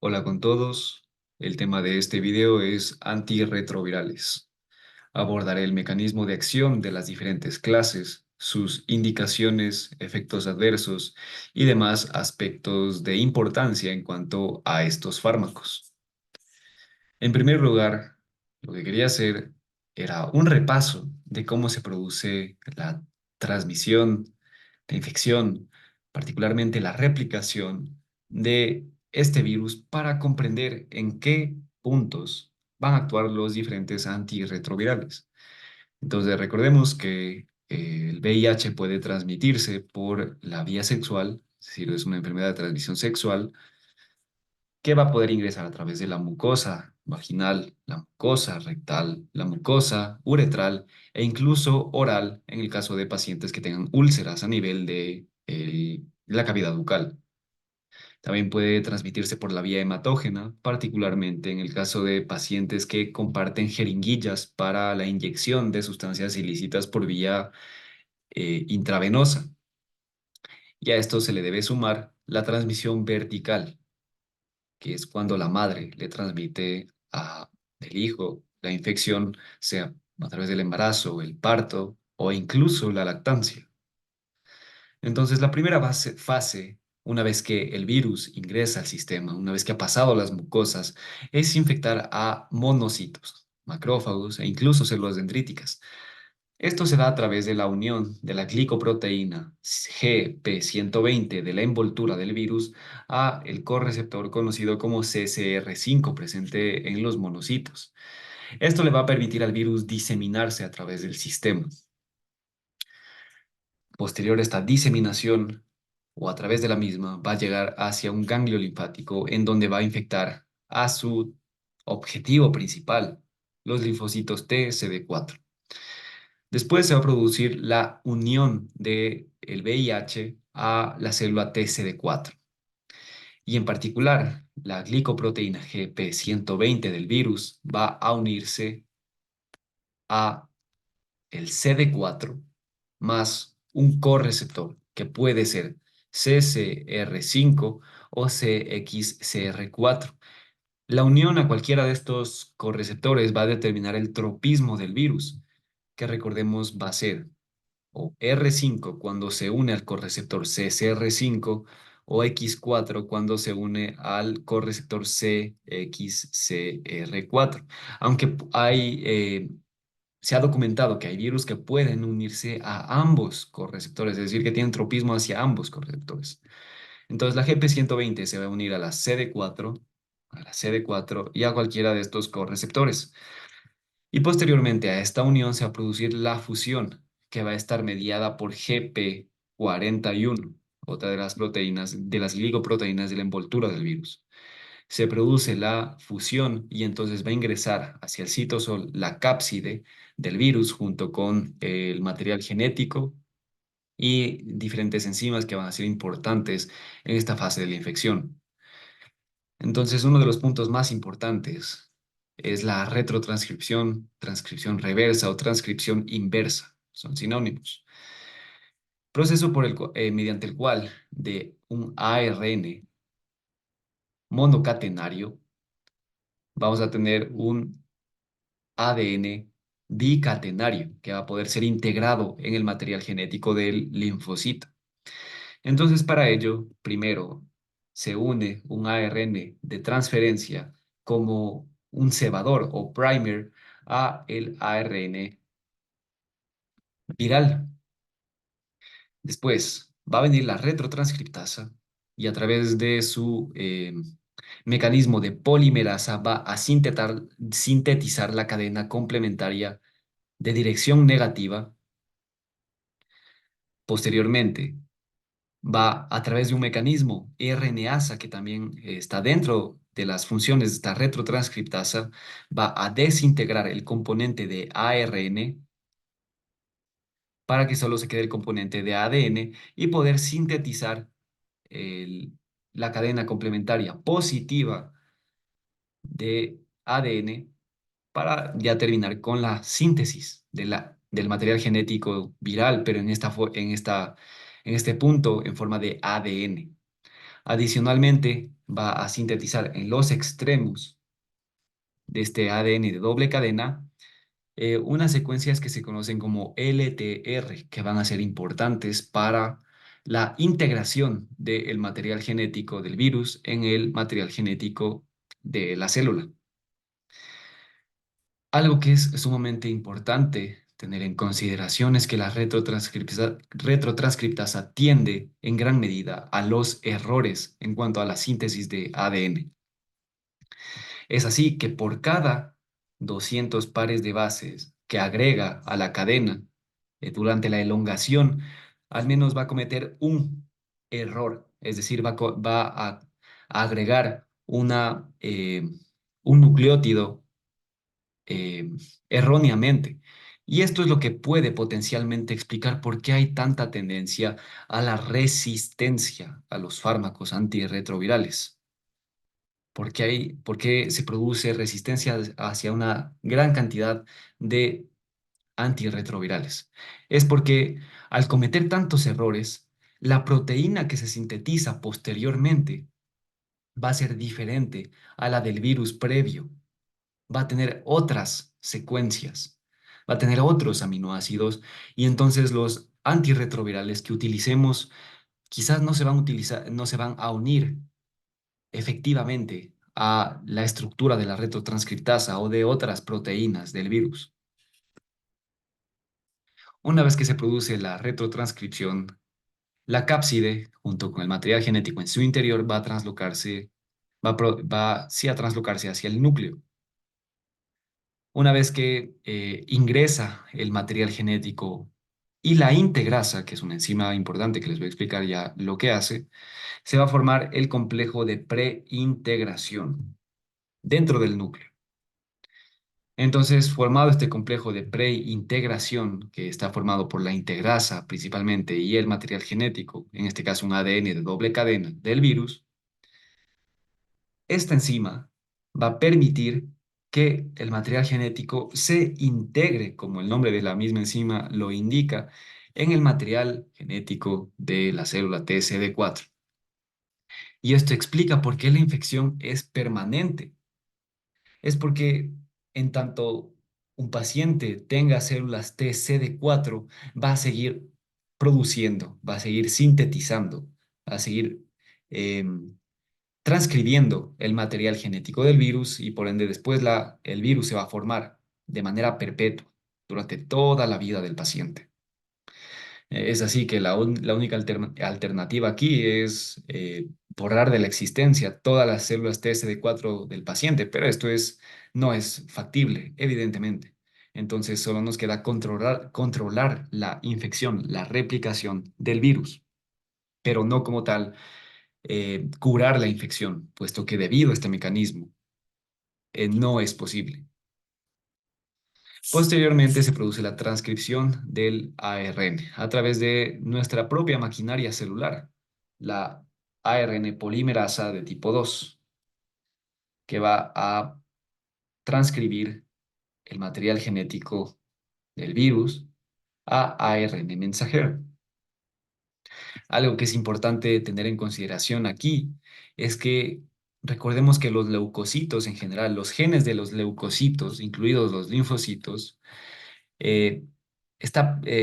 Hola con todos. El tema de este video es antirretrovirales. Abordaré el mecanismo de acción de las diferentes clases, sus indicaciones, efectos adversos y demás aspectos de importancia en cuanto a estos fármacos. En primer lugar, lo que quería hacer era un repaso de cómo se produce la transmisión de infección, particularmente la replicación de este virus para comprender en qué puntos van a actuar los diferentes antirretrovirales. Entonces, recordemos que el VIH puede transmitirse por la vía sexual, es decir, es una enfermedad de transmisión sexual que va a poder ingresar a través de la mucosa vaginal, la mucosa rectal, la mucosa uretral e incluso oral en el caso de pacientes que tengan úlceras a nivel de la cavidad bucal. También puede transmitirse por la vía hematógena, particularmente en el caso de pacientes que comparten jeringuillas para la inyección de sustancias ilícitas por vía intravenosa. Y a esto se le debe sumar la transmisión vertical, que es cuando la madre le transmite del hijo la infección, sea a través del embarazo, el parto o incluso la lactancia. Entonces, la primera fase, una vez que el virus ingresa al sistema, una vez que ha pasado las mucosas, es infectar a monocitos, macrófagos e incluso células dendríticas. Esto se da a través de la unión de la glicoproteína GP120 de la envoltura del virus a el correceptor conocido como CCR5 presente en los monocitos. Esto le va a permitir al virus diseminarse a través del sistema. Posterior a esta diseminación o a través de la misma va a llegar hacia un ganglio linfático en donde va a infectar a su objetivo principal, los linfocitos T CD4. Después se va a producir la unión del VIH a la célula TCD4. Y en particular, la glicoproteína GP120 del virus va a unirse a el CD4 más un correceptor que puede ser CCR5 o CXCR4. La unión a cualquiera de estos correceptores va a determinar el tropismo del virus, que recordemos va a ser o R5 cuando se une al correceptor CCR5 o X4 cuando se une al correceptor CXCR4. Aunque se ha documentado que hay virus que pueden unirse a ambos correceptores, es decir, que tienen tropismo hacia ambos correceptores. Entonces la GP120 se va a unir a la CD4 y a cualquiera de estos correceptores. Y posteriormente a esta unión se va a producir la fusión, que va a estar mediada por GP41, otra de las proteínas, de las glicoproteínas de la envoltura del virus. Se produce la fusión y entonces va a ingresar hacia el citosol la cápside del virus junto con el material genético y diferentes enzimas que van a ser importantes en esta fase de la infección. Entonces, uno de los puntos más importantes es la retrotranscripción, transcripción reversa o transcripción inversa. Son sinónimos. Proceso mediante el cual de un ARN monocatenario vamos a tener un ADN bicatenario que va a poder ser integrado en el material genético del linfocito. Entonces, para ello, primero se une un ARN de transferencia como un cebador o primer a el ARN viral. Después va a venir la retrotranscriptasa y a través de su mecanismo de polimerasa va a sintetizar la cadena complementaria de dirección negativa. Posteriormente, va a través de un mecanismo RNasa que también está dentro de las funciones de esta retrotranscriptasa, va a desintegrar el componente de ARN para que solo se quede el componente de ADN y poder sintetizar el- la cadena complementaria positiva de ADN para ya terminar con la síntesis del material genético viral, pero en este punto en forma de ADN. Adicionalmente, va a sintetizar en los extremos de este ADN de doble cadena unas secuencias que se conocen como LTR, que van a ser importantes para la integración del material genético del virus en el material genético de la célula. Algo que es sumamente importante tener en consideración es que la retrotranscriptasa atiende en gran medida a los errores en cuanto a la síntesis de ADN. Es así que por cada 200 pares de bases que agrega a la cadena durante la elongación, al menos va a cometer un error, es decir, va a agregar un nucleótido eh, erróneamente. Y esto es lo que puede potencialmente explicar por qué hay tanta tendencia a la resistencia a los fármacos antirretrovirales. Por qué se produce resistencia hacia una gran cantidad de antirretrovirales? Es porque al cometer tantos errores, la proteína que se sintetiza posteriormente va a ser diferente a la del virus previo, va a tener otras secuencias, va a tener otros aminoácidos y entonces los antirretrovirales que utilicemos quizás no se van a utilizar, no se van a unir efectivamente a la estructura de la retrotranscriptasa o de otras proteínas del virus. Una vez que se produce la retrotranscripción, la cápside, junto con el material genético en su interior, va a translocarse, sí a translocarse hacia el núcleo. Una vez que ingresa el material genético y la integrasa, que es una enzima importante que les voy a explicar ya lo que hace, se va a formar el complejo de preintegración dentro del núcleo. Entonces, formado este complejo de preintegración, que está formado por la integrasa principalmente y el material genético, en este caso un ADN de doble cadena del virus, esta enzima va a permitir que el material genético se integre, como el nombre de la misma enzima lo indica, en el material genético de la célula TCD4. Y esto explica por qué la infección es permanente. Es porque en tanto un paciente tenga células TCD4, va a seguir produciendo, va a seguir sintetizando, va a seguir transcribiendo el material genético del virus y por ende después el virus se va a formar de manera perpetua durante toda la vida del paciente. Es así que la única alternativa aquí es borrar de la existencia todas las células TSD4 del paciente, pero no es factible, evidentemente. Entonces solo nos queda controlar la infección, la replicación del virus, pero no como tal curar la infección, puesto que debido a este mecanismo no es posible. Posteriormente se produce la transcripción del ARN a través de nuestra propia maquinaria celular, la ARN polimerasa de tipo 2, que va a transcribir el material genético del virus a ARN mensajero. Algo que es importante tener en consideración aquí es que recordemos que los leucocitos en general, los genes de los leucocitos, incluidos los linfocitos, eh,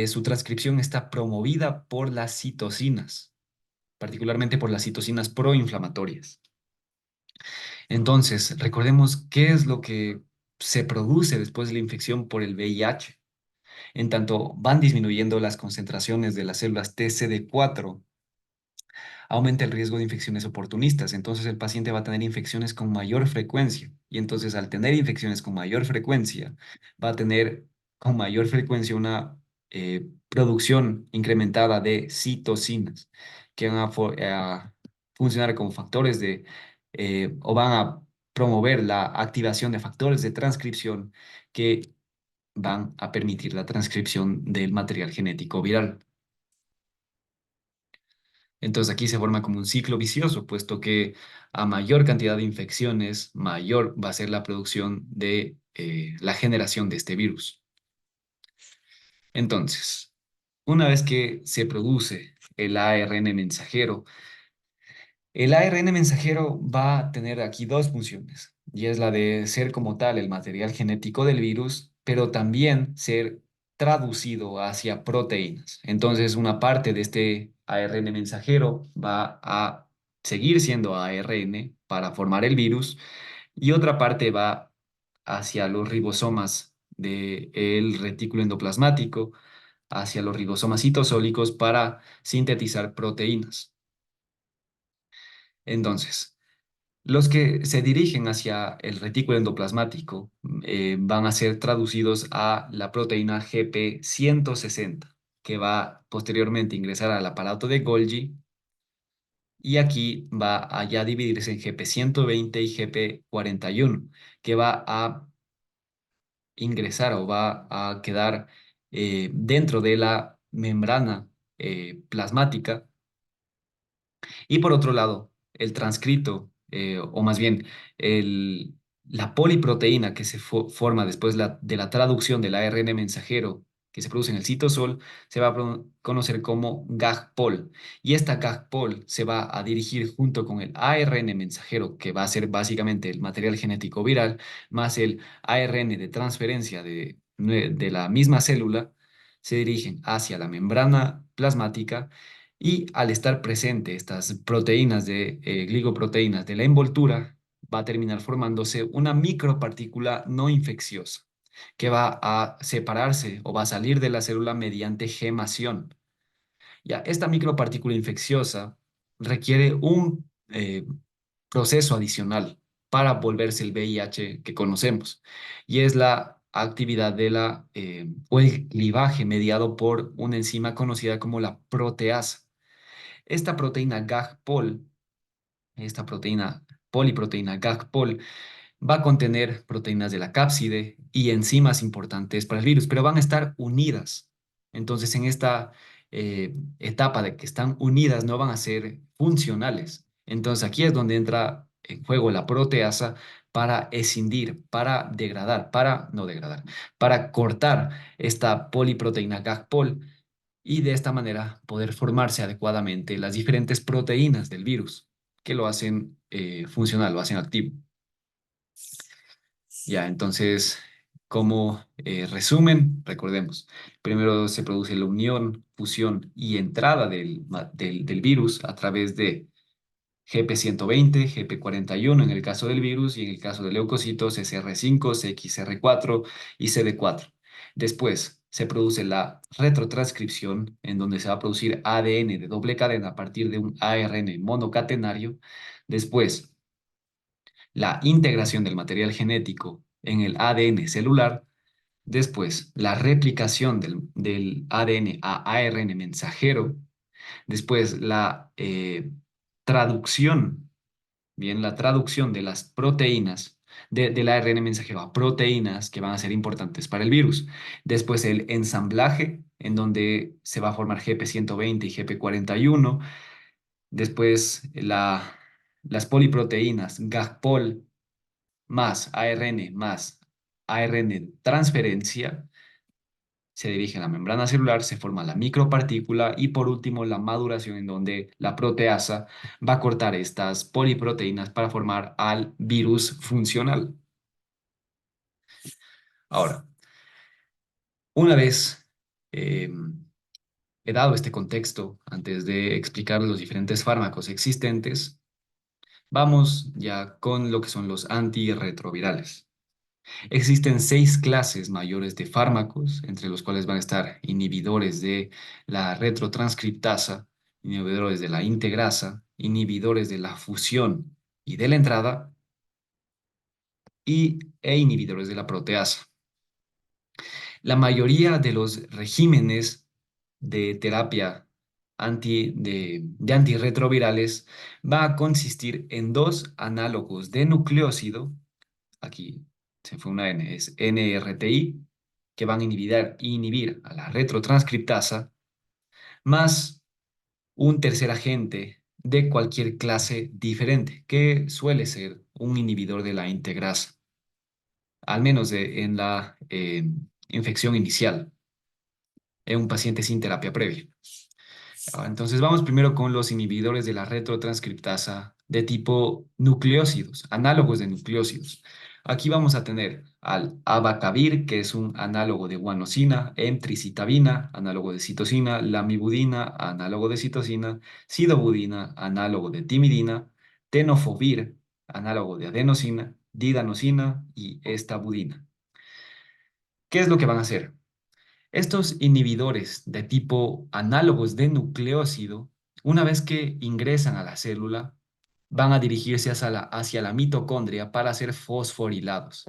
su transcripción está promovida por las citocinas, particularmente por las citocinas proinflamatorias. Entonces, recordemos qué es lo que se produce después de la infección por el VIH. En tanto van disminuyendo las concentraciones de las células TCD4, aumenta el riesgo de infecciones oportunistas. Entonces el paciente va a tener infecciones con mayor frecuencia. Y entonces al tener infecciones con mayor frecuencia, va a tener con mayor frecuencia una producción incrementada de citocinas que van a funcionar como factores o van a promover la activación de factores de transcripción que van a permitir la transcripción del material genético viral. Entonces aquí se forma como un ciclo vicioso, puesto que a mayor cantidad de infecciones, mayor va a ser la producción de la generación de este virus. Entonces, una vez que se produce el ARN mensajero, El ARN mensajero va a tener aquí dos funciones, y es la de ser como tal el material genético del virus, pero también ser traducido hacia proteínas. Entonces, una parte de este ARN mensajero va a seguir siendo ARN para formar el virus, y otra parte va hacia los ribosomas del retículo endoplasmático, hacia los ribosomas citosólicos para sintetizar proteínas. Entonces, los que se dirigen hacia el retículo endoplasmático van a ser traducidos a la proteína GP160, que va posteriormente a ingresar al aparato de Golgi, y aquí va a ya dividirse en GP120 y GP41, que va a ingresar o va a quedar dentro de la membrana plasmática. Y por otro lado, el transcrito, o más bien el- la poliproteína que se forma después de la traducción del ARN mensajero que se produce en el citosol, se va a conocer como GAG-POL. Y esta GAG-POL se va a dirigir junto con el ARN mensajero, que va a ser básicamente el material genético viral, más el ARN de transferencia de la misma célula, se dirigen hacia la membrana plasmática, y al estar presente estas proteínas glicoproteínas de la envoltura, va a terminar formándose una micropartícula no infecciosa que va a separarse o va a salir de la célula mediante gemación. Ya, esta micropartícula infecciosa requiere un proceso adicional para volverse el VIH que conocemos, y es la actividad o el clivaje mediado por una enzima conocida como la proteasa. Esta proteína GAG-POL, esta proteína poliproteína GAG-POL, va a contener proteínas de la cápside y enzimas importantes para el virus, pero van a estar unidas. Entonces, en esta etapa de que están unidas, no van a ser funcionales. Entonces, aquí es donde entra en juego la proteasa para escindir, para degradar, no degradar, para cortar esta poliproteína GAG-POL, y de esta manera poder formarse adecuadamente las diferentes proteínas del virus que lo hacen funcional, lo hacen activo. Ya, entonces, como resumen, recordemos, primero se produce la unión, fusión y entrada del virus a través de GP120, GP41 en el caso del virus, y en el caso de leucocitos CCR5, CXR4 y CD4. Después se produce la retrotranscripción, en donde se va a producir ADN de doble cadena a partir de un ARN monocatenario. Después, la integración del material genético en el ADN celular. Después, la replicación del ADN a ARN mensajero. Después, la traducción, bien, la traducción de las proteínas del ARN mensajero a proteínas que van a ser importantes para el virus. Después, el ensamblaje, en donde se va a formar GP120 y GP41. Después, las poliproteínas GAG-POL más ARN transferencia se dirige a la membrana celular, se forma la micropartícula, y por último la maduración, en donde la proteasa va a cortar estas poliproteínas para formar al virus funcional. Ahora, una vez eh, he dado este contexto, antes de explicar los diferentes fármacos existentes, vamos ya con lo que son los antirretrovirales. Existen 6 clases mayores de fármacos, entre los cuales van a estar inhibidores de la retrotranscriptasa, inhibidores de la integrasa, inhibidores de la fusión y de la entrada, e inhibidores de la proteasa. La mayoría de los regímenes de terapia de antirretrovirales va a consistir en dos análogos de nucleócido. Aquí se fue una N, es NRTI, que van a inhibir a la retrotranscriptasa, más un tercer agente de cualquier clase diferente, que suele ser un inhibidor de la integrasa, al menos en la infección inicial, en un paciente sin terapia previa. Entonces vamos primero con los inhibidores de la retrotranscriptasa de tipo nucleócidos, análogos de nucleócidos. Aquí vamos a tener al abacavir, que es un análogo de guanosina, emtricitabina, análogo de citosina, lamivudina, análogo de citosina, sidobudina, análogo de timidina, tenofovir, análogo de adenosina, didanosina y estabudina. ¿Qué es lo que van a hacer? Estos inhibidores de tipo análogos de nucleócido, una vez que ingresan a la célula, van a dirigirse hacia la mitocondria para ser fosforilados.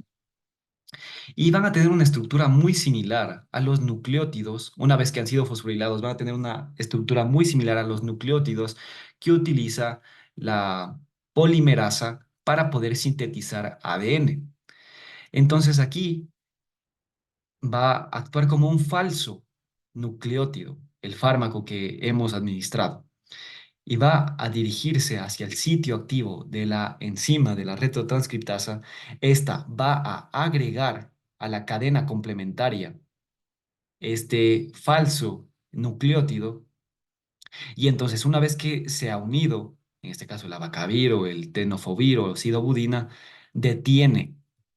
Y van a tener una estructura muy similar a los nucleótidos. Una vez que han sido fosforilados, van a tener una estructura muy similar a los nucleótidos que utiliza la polimerasa para poder sintetizar ADN. Entonces aquí va a actuar como un falso nucleótido, el fármaco que hemos administrado, y va a dirigirse hacia el sitio activo de la enzima de la retrotranscriptasa. Esta va a agregar a la cadena complementaria este falso nucleótido y entonces una vez que se ha unido, en este caso el abacavir o el tenofovir o sidobudina, detiene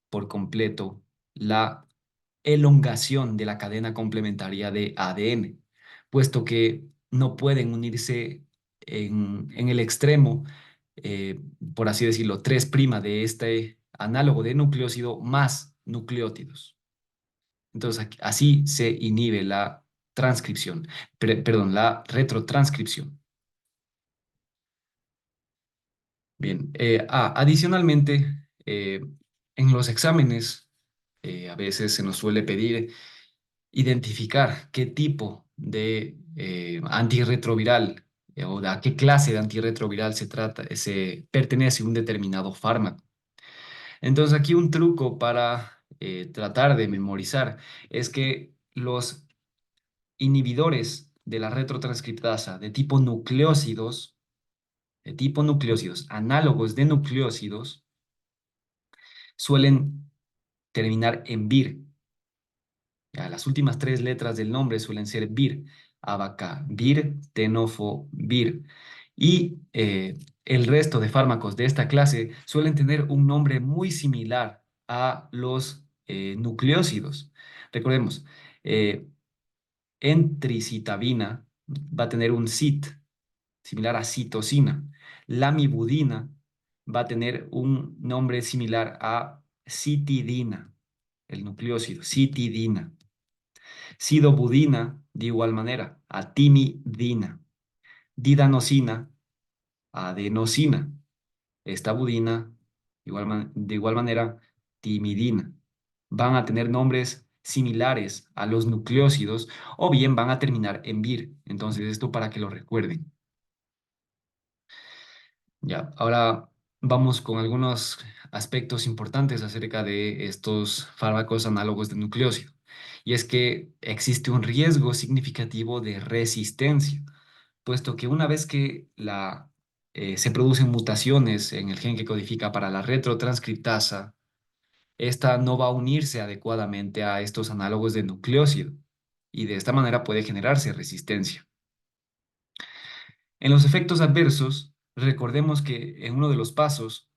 por completo la elongación de la cadena complementaria de ADN, puesto que no pueden unirse en el extremo, por así decirlo, 3' de este análogo de nucleócido más nucleótidos. Entonces, así se inhibe la transcripción, perdón, la retrotranscripción. Bien, adicionalmente, en los exámenes a veces se nos suele pedir identificar qué tipo de antirretroviral o de a qué clase de antirretroviral se trata, se pertenece un determinado fármaco. Entonces aquí un truco para tratar de memorizar es que los inhibidores de la retrotranscriptasa de tipo nucleócidos, análogos de nucleócidos, suelen terminar en vir. Ya, las últimas 3 letras del nombre suelen ser vir, abacavir, tenofovir. Y el resto de fármacos de esta clase suelen tener un nombre muy similar a los nucleócidos. Recordemos, eh, entricitabina va a tener un CIT similar a citosina. Lamivudina va a tener un nombre similar a citidina, el nucleócido, citidina. Sidobudina, de igual manera, a timidina. Didanosina, adenosina. Estabudina, de igual manera, timidina. Van a tener nombres similares a los nucleócidos o bien van a terminar en vir. Entonces, esto para que lo recuerden. Ya, ahora vamos con algunos aspectos importantes acerca de estos fármacos análogos de nucleócido. Y es que existe un riesgo significativo de resistencia, puesto que una vez que se producen mutaciones en el gen que codifica para la retrotranscriptasa, esta no va a unirse adecuadamente a estos análogos de nucleócido y de esta manera puede generarse resistencia. En los efectos adversos, recordemos que en uno de los pasos,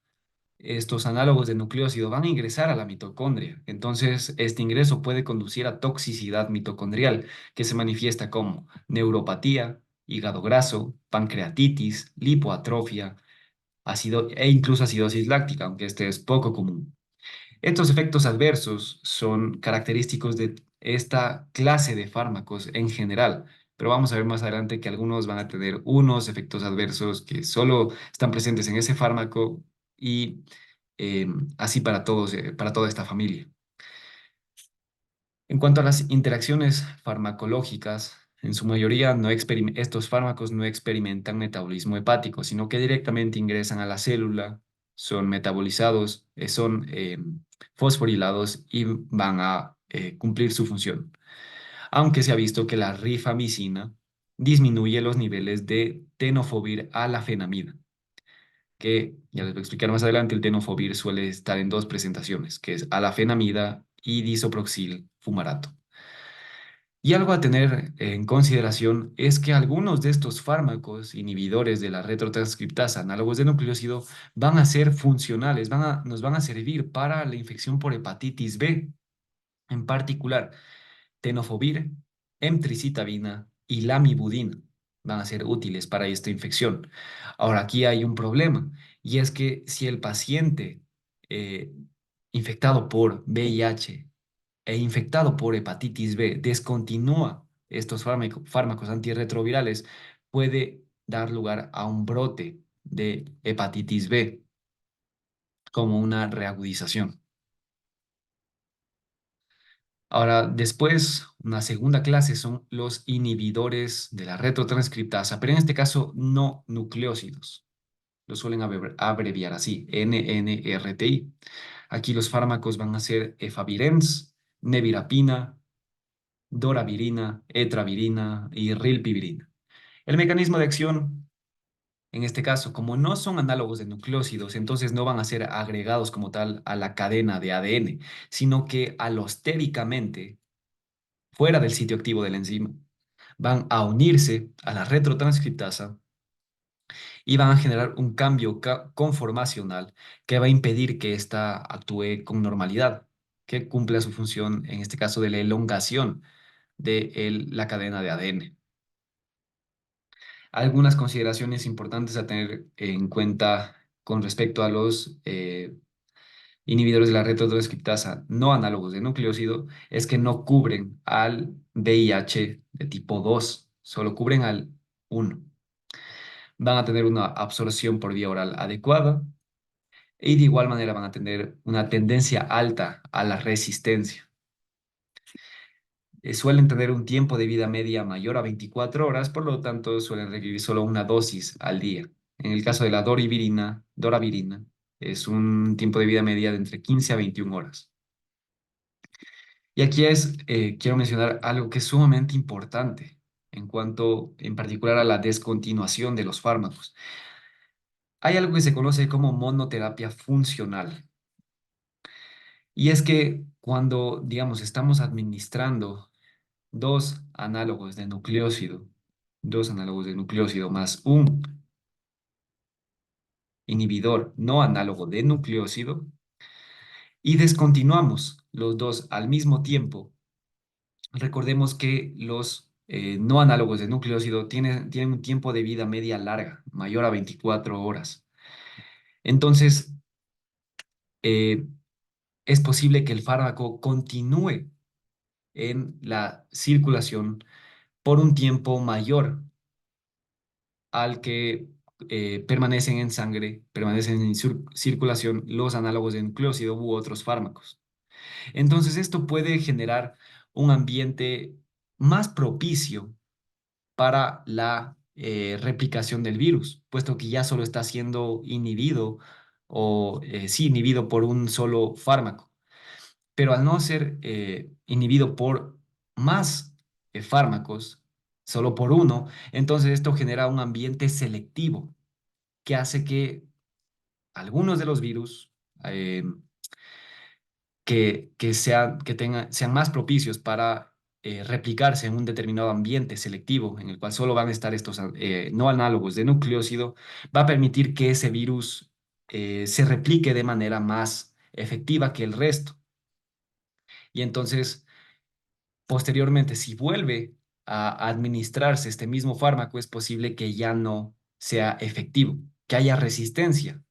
estos análogos de nucleócido van a ingresar a la mitocondria. Entonces, este ingreso puede conducir a toxicidad mitocondrial, que se manifiesta como neuropatía, hígado graso, pancreatitis, lipoatrofia, e incluso acidosis láctica, aunque este es poco común. Estos efectos adversos son característicos de esta clase de fármacos en general, pero vamos a ver más adelante que algunos van a tener unos efectos adversos que solo están presentes en ese fármaco y así para todos, para toda esta familia. En cuanto a las interacciones farmacológicas, en su mayoría estos fármacos no experimentan metabolismo hepático, sino que directamente ingresan a la célula, son metabolizados, son fosforilados y van a cumplir su función. Aunque se ha visto que la rifamicina disminuye los niveles de tenofovir a la fenamida, que ya les voy a explicar más adelante, el tenofovir suele estar en dos presentaciones, que es alafenamida y disoproxil fumarato. Y algo a tener en consideración es que algunos de estos fármacos inhibidores de la retrotranscriptasa, análogos de nucleócido, van a ser funcionales, nos van a servir para la infección por hepatitis B, en particular tenofovir, emtricitabina y lamivudina van a ser útiles para esta infección. Ahora, aquí hay un problema, y es que si el paciente eh, infectado por VIH e infectado por hepatitis B descontinúa estos fármacos antirretrovirales, puede dar lugar a un brote de hepatitis B como una reagudización. Ahora, después, una segunda clase son los inhibidores de la retrotranscriptasa, pero en este caso no nucleócidos. Lo suelen abreviar así, NNRTI. Aquí los fármacos van a ser efavirenz, nevirapina, doravirina, etravirina y rilpivirina. El mecanismo de acción, en este caso, como no son análogos de nucleócidos, entonces no van a ser agregados como tal a la cadena de ADN, sino que alostéricamente, fuera del sitio activo de la enzima, van a unirse a la retrotranscriptasa y van a generar un cambio conformacional que va a impedir que ésta actúe con normalidad, que cumpla su función, en este caso, de la elongación de la cadena de ADN. Algunas consideraciones importantes a tener en cuenta con respecto a los inhibidores de la retrotranscriptasa no análogos de nucleócido es que no cubren al VIH de tipo 2, solo cubren al 1. Van a tener una absorción por vía oral adecuada y de igual manera van a tener una tendencia alta a la resistencia. Suelen tener un tiempo de vida media mayor a 24 horas, por lo tanto suelen requerir solo una dosis al día. En el caso de la doravirina, es un tiempo de vida media de entre 15 a 21 horas. Y aquí quiero mencionar algo que es sumamente importante en cuanto en particular a la descontinuación de los fármacos. Hay algo que se conoce como monoterapia funcional. Y es que cuando, digamos, estamos administrando dos análogos de nucleócido más un inhibidor no análogo de nucleócido, y descontinuamos los dos al mismo tiempo, recordemos que los no análogos de nucleócido tienen un tiempo de vida media larga, mayor a 24 horas. Entonces, eh, es posible que el fármaco continúe en la circulación por un tiempo mayor al que permanecen en sangre, permanecen en circulación los análogos de nucleócido u otros fármacos. Entonces, esto puede generar un ambiente más propicio para la replicación del virus, puesto que ya solo está siendo inhibido o sí inhibido por un solo fármaco. Pero al no ser inhibido por más fármacos, solo por uno, entonces esto genera un ambiente selectivo que hace que algunos de los virus eh, sean más propicios para replicarse en un determinado ambiente selectivo en el cual solo van a estar estos no análogos de nucleócido, va a permitir que ese virus se replique de manera más efectiva que el resto. Y entonces, posteriormente, si vuelve a administrarse este mismo fármaco, es posible que ya no sea efectivo, que haya resistencia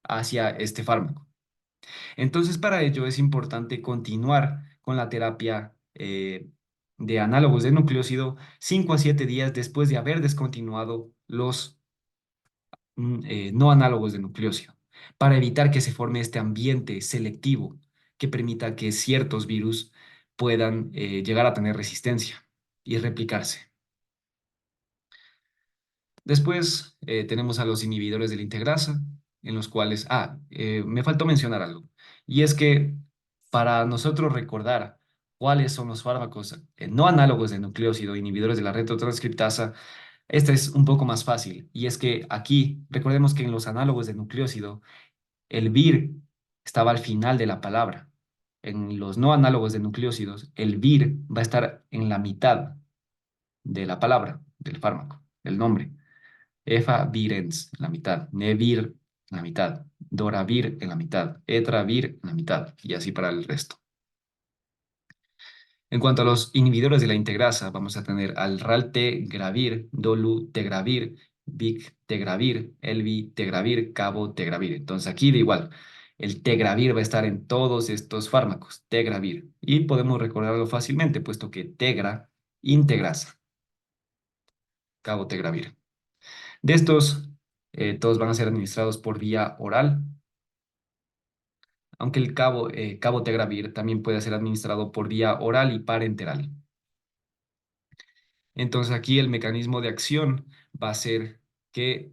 hacia este fármaco. Entonces, para ello es importante continuar con la terapia de análogos de nucleócido 5 a 7 días después de haber descontinuado los no análogos de nucleócido, para evitar que se forme este ambiente selectivo que permita que ciertos virus puedan llegar a tener resistencia y replicarse. Después tenemos a los inhibidores de la integrasa, en los cuales, me faltó mencionar algo, y es que para nosotros recordar cuáles son los fármacos no análogos de nucleócido, inhibidores de la retrotranscriptasa, esta es un poco más fácil, y es que aquí, recordemos que en los análogos de nucleócido, el vir estaba al final de la palabra, en los no análogos de nucleósidos, el vir va a estar en la mitad de la palabra, del fármaco, del nombre. Efavirenz en la mitad, nevir en la mitad, doravir en la mitad, etravir en la mitad, y así para el resto. En cuanto a los inhibidores de la integrasa, vamos a tener al raltegravir, dolutegravir, bictegravir, elvitegravir, cabotegravir. Entonces aquí da igual, el tegravir va a estar en todos estos fármacos, tegravir. Y podemos recordarlo fácilmente, puesto que tegra, integrasa, cabotegravir. De estos, todos van a ser administrados por vía oral, aunque el cabotegravir también puede ser administrado por vía oral y parenteral. Entonces aquí el mecanismo de acción va a ser que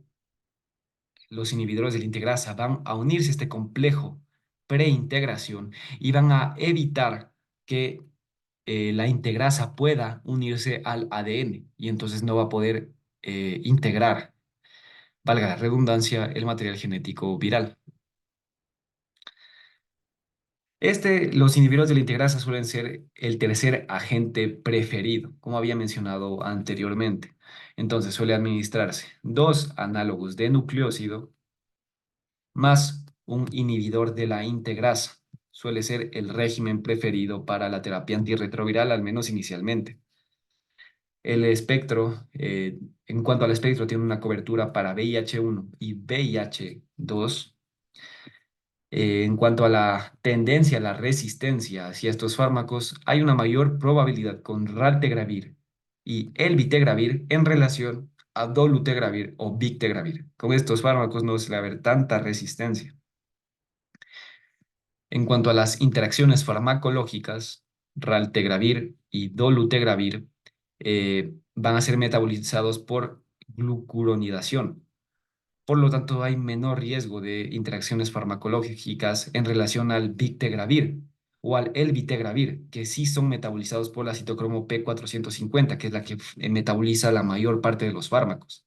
los inhibidores de la integrasa van a unirse a este complejo preintegración y van a evitar que la integrasa pueda unirse al ADN y entonces no va a poder integrar, valga la redundancia, el material genético viral. Los inhibidores de la integrasa suelen ser el tercer agente preferido, como había mencionado anteriormente. Entonces suele administrarse dos análogos de nucleósido más un inhibidor de la integrasa. Suele ser el régimen preferido para la terapia antirretroviral, al menos inicialmente. El espectro, en cuanto al espectro, tiene una cobertura para VIH-1 y VIH-2. En cuanto a la tendencia a la resistencia hacia estos fármacos, hay una mayor probabilidad con raltegravir y elvitegravir en relación a dolutegravir o bictegravir. Con estos fármacos no suele haber tanta resistencia. En cuanto a las interacciones farmacológicas, raltegravir y dolutegravir van a ser metabolizados por glucuronidación. Por lo tanto, hay menor riesgo de interacciones farmacológicas en relación al bictegravir o al elvitegravir, que sí son metabolizados por la citocromo P450, que es la que metaboliza la mayor parte de los fármacos.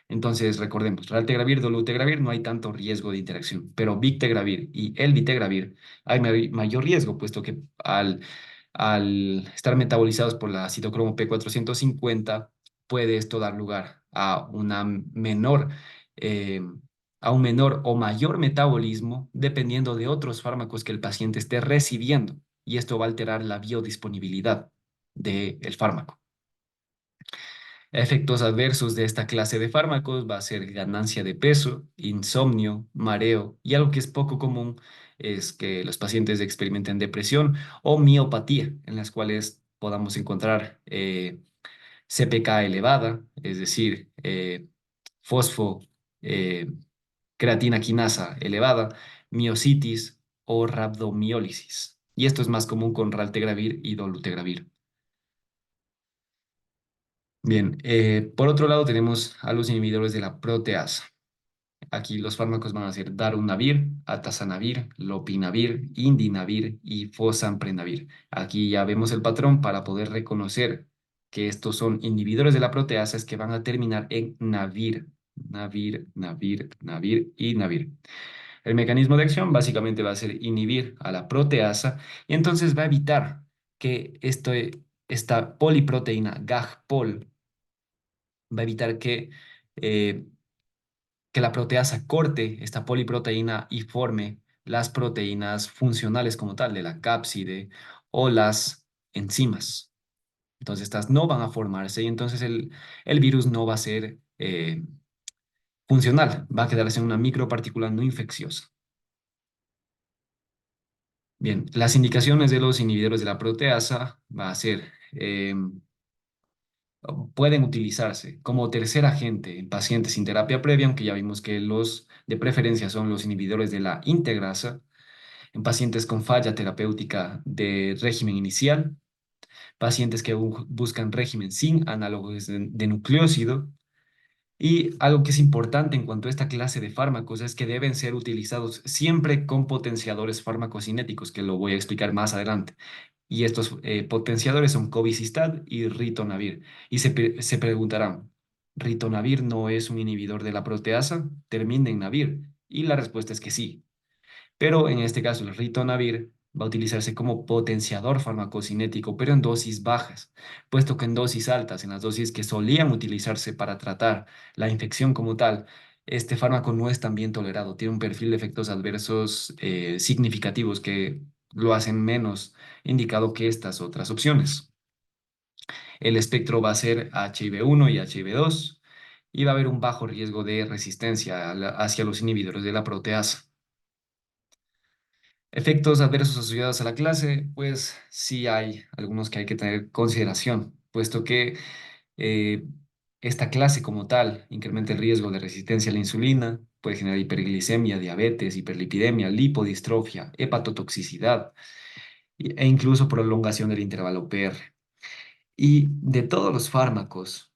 Entonces, recordemos, raltegravir, dolutegravir no hay tanto riesgo de interacción, pero bictegravir y elvitegravir hay mayor riesgo, puesto que al estar metabolizados por la citocromo P450, puede esto dar lugar a una eh, a un menor o mayor metabolismo dependiendo de otros fármacos que el paciente esté recibiendo, y esto va a alterar la biodisponibilidad del fármaco. Efectos adversos de esta clase de fármacos va a ser ganancia de peso, insomnio, mareo y algo que es poco común es que los pacientes experimenten depresión o miopatía, en las cuales podamos encontrar CPK elevada, es decir, fosfo, eh, creatina quinasa elevada, miositis o rabdomiólisis. Y esto es más común con raltegravir y dolutegravir. Bien, por otro lado tenemos a los inhibidores de la proteasa. Aquí los fármacos van a ser darunavir, atazanavir, lopinavir, indinavir y fosartanavir. Aquí ya vemos el patrón para poder reconocer que estos son inhibidores de la proteasa es que van a terminar en navir, navir, navir, navir y navir. El mecanismo de acción básicamente va a ser inhibir a la proteasa y entonces va a evitar que esta poliproteína GAG-POL va a evitar eh, que la proteasa corte esta poliproteína y forme las proteínas funcionales como tal, de la cápside o las enzimas. Entonces estas no van a formarse y entonces el virus no va a ser funcional, va a quedarse en una micropartícula no infecciosa. Bien, las indicaciones de los inhibidores de la proteasa va a ser pueden utilizarse como tercer agente en pacientes sin terapia previa, aunque ya vimos que los de preferencia son los inhibidores de la integrasa, en pacientes con falla terapéutica de régimen inicial, pacientes que buscan régimen sin análogos de nucleósido, y algo que es importante en cuanto a esta clase de fármacos es que deben ser utilizados siempre con potenciadores farmacocinéticos, que lo voy a explicar más adelante. Y estos potenciadores son cobicistat y ritonavir. Y se preguntarán, ¿ritonavir no es un inhibidor de la proteasa? Termina en navir. Y la respuesta es que sí. Pero en este caso, el ritonavir va a utilizarse como potenciador farmacocinético, pero en dosis bajas, puesto que en dosis altas, en las dosis que solían utilizarse para tratar la infección como tal, este fármaco no es tan bien tolerado, tiene un perfil de efectos adversos significativos que lo hacen menos indicado que estas otras opciones. El espectro va a ser HIV-1 y HIV-2 y va a haber un bajo riesgo de resistencia hacia los inhibidores de la proteasa. Efectos adversos asociados a la clase, pues sí hay algunos que hay que tener en consideración, puesto que eh, esta clase como tal incrementa el riesgo de resistencia a la insulina, puede generar hiperglicemia, diabetes, hiperlipidemia, lipodistrofia, hepatotoxicidad e incluso prolongación del intervalo PR. Y de todos los fármacos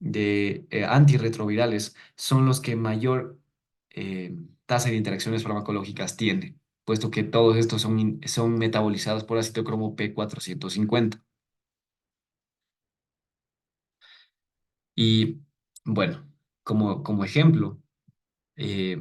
de antirretrovirales son los que mayor tasa de interacciones farmacológicas tienen, puesto que todos estos son metabolizados por la citocromo P450. Y bueno, como ejemplo, eh,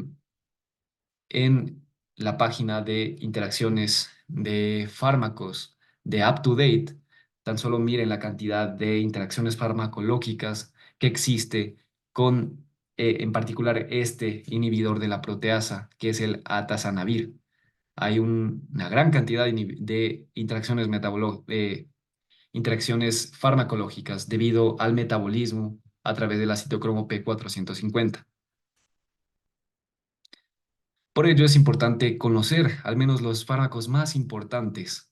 en la página de interacciones de fármacos de UpToDate, tan solo miren la cantidad de interacciones farmacológicas que existe con, en particular, este inhibidor de la proteasa, que es el atazanavir. Hay una gran cantidad de interacciones interacciones farmacológicas debido al metabolismo a través de la citocromo P450. Por ello es importante conocer al menos los fármacos más importantes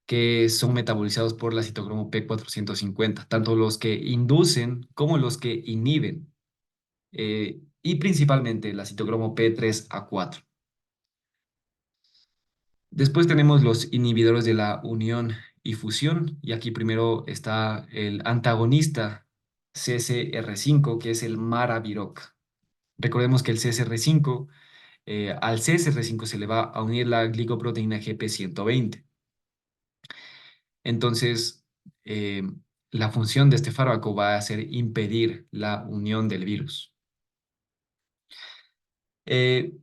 que son metabolizados por la citocromo P450, tanto los que inducen como los que inhiben, y principalmente la citocromo P3A4. Después tenemos los inhibidores de la unión y fusión, y aquí primero está el antagonista CCR5, que es el Maraviroc. Recordemos que el CCR5 al CSR5 se le va a unir la glicoproteína GP120. Entonces, eh, la función de este fármaco va a ser impedir la unión del virus. Eh,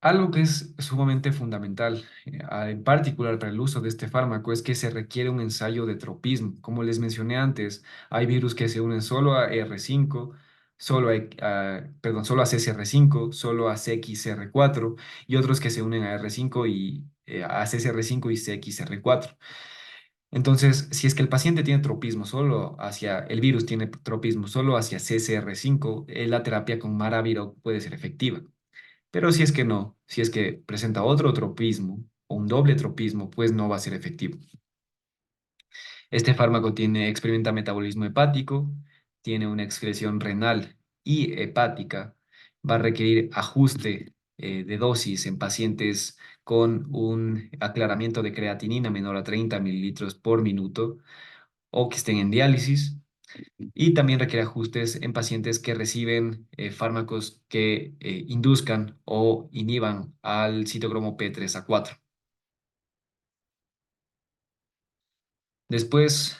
Algo que es sumamente fundamental, en particular para el uso de este fármaco, es que se requiere un ensayo de tropismo. Como les mencioné antes, hay virus que se unen solo a R5, solo a CCR5, solo a CXR4 y otros que se unen a R5 y a CCR5 y CXR4. Entonces, si es que el paciente tiene tropismo solo hacia, el virus tiene tropismo solo hacia CCR5, la terapia con Maraviro puede ser efectiva. Pero si es que no, si es que presenta otro tropismo o un doble tropismo, pues no va a ser efectivo. Este fármaco experimenta metabolismo hepático, tiene una excreción renal y hepática, va a requerir ajuste de dosis en pacientes con un aclaramiento de creatinina menor a 30 mililitros por minuto o que estén en diálisis. Y también requiere ajustes en pacientes que reciben fármacos que induzcan o inhiban al citocromo P3A4. Después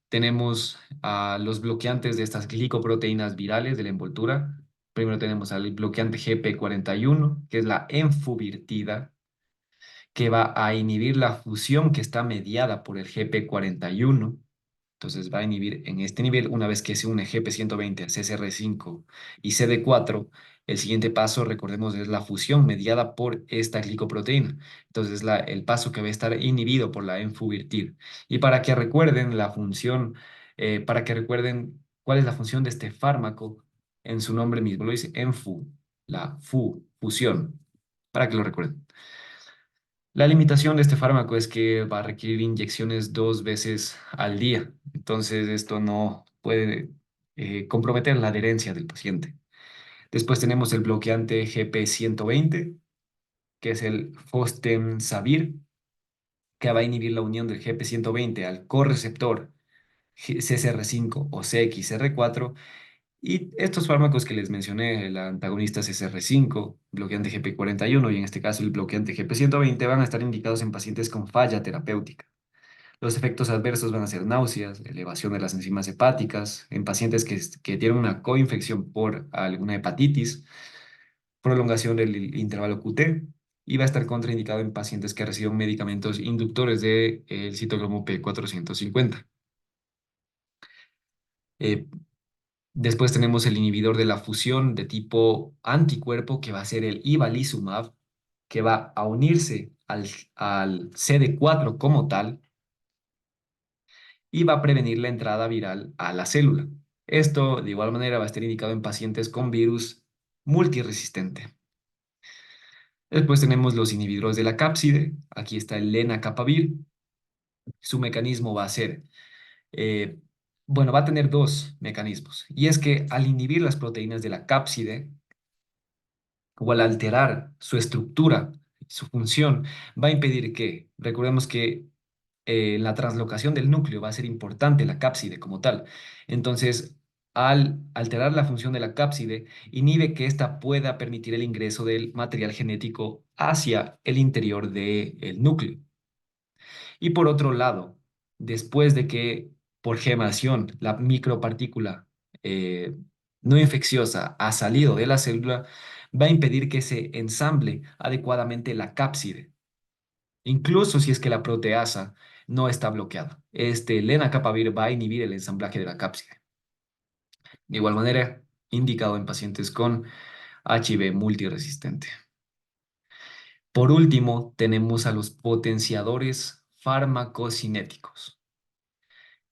tenemos a los bloqueantes de estas glicoproteínas virales de la envoltura. Primero tenemos al bloqueante GP41, que es la enfuvirtida, que va a inhibir la fusión que está mediada por el GP41. Entonces va a inhibir en este nivel, una vez que se une GP120 a CCR5 y CD4, el siguiente paso, recordemos, es la fusión mediada por esta glicoproteína. Entonces el paso que va a estar inhibido por la enfuvirtir. Y para que recuerden la función, para que recuerden cuál es la función de este fármaco, en su nombre mismo lo dice enfu, la fusión, para que lo recuerden. La limitación de este fármaco es que va a requerir inyecciones 2 veces al día, entonces esto no puede comprometer la adherencia del paciente. Después tenemos el bloqueante GP120, que es el fostemsavir, que va a inhibir la unión del GP120 al correceptor CCR5 o CXR4. Y estos fármacos que les mencioné, el antagonista CCR5, bloqueante GP41 y en este caso el bloqueante GP120, van a estar indicados en pacientes con falla terapéutica. Los efectos adversos van a ser náuseas, elevación de las enzimas hepáticas, en pacientes que tienen una coinfección por alguna hepatitis, prolongación del intervalo QT y va a estar contraindicado en pacientes que reciban medicamentos inductores del citocromo P450. Eh, Después tenemos el inhibidor de la fusión de tipo anticuerpo, que va a ser el ibalizumab, que va a unirse al CD4 como tal y va a prevenir la entrada viral a la célula. Esto, de igual manera, va a estar indicado en pacientes con virus multiresistente. Después tenemos los inhibidores de la cápside. Aquí está el lenacapavir. Su mecanismo va a ser, eh, bueno, va a tener dos mecanismos. Y es que al inhibir las proteínas de la cápside, o al alterar su estructura, su función, va a impedir que, recordemos que la translocación del núcleo va a ser importante, la cápside como tal. Entonces, al alterar la función de la cápside, inhibe que ésta pueda permitir el ingreso del material genético hacia el interior del núcleo. Y por otro lado, después de que por gemación la micropartícula eh, no infecciosa ha salido de la célula, va a impedir que se ensamble adecuadamente la cápside, incluso si es que la proteasa no está bloqueada. Este lenacapavir va a inhibir el ensamblaje de la cápside. De igual manera, indicado en pacientes con HIV multiresistente. Por último, tenemos a los potenciadores farmacocinéticos.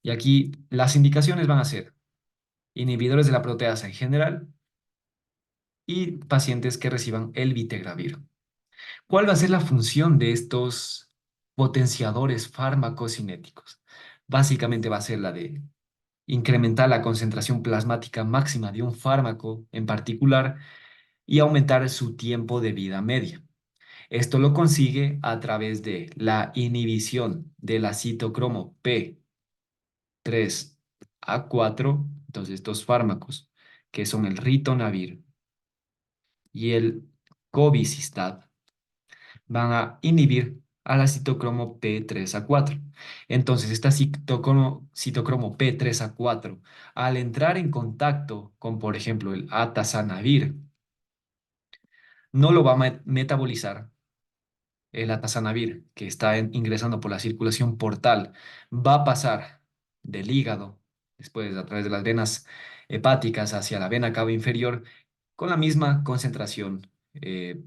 Y aquí las indicaciones van a ser inhibidores de la proteasa en general y pacientes que reciban el vitegravir. ¿Cuál va a ser la función de estos potenciadores farmacocinéticos? Básicamente va a ser la de incrementar la concentración plasmática máxima de un fármaco en particular y aumentar su tiempo de vida media. Esto lo consigue a través de la inhibición del citocromo P3A4. Entonces, estos fármacos, que son el ritonavir y el cobicistat, van a inhibir a la citocromo P3A4. Entonces, esta citocromo P3A4, al entrar en contacto con, por ejemplo, el atazanavir, no lo va a metabolizar. El atazanavir, que está ingresando por la circulación portal, va a pasar del hígado, después a través de las venas hepáticas hacia la vena cava inferior, con la misma concentración que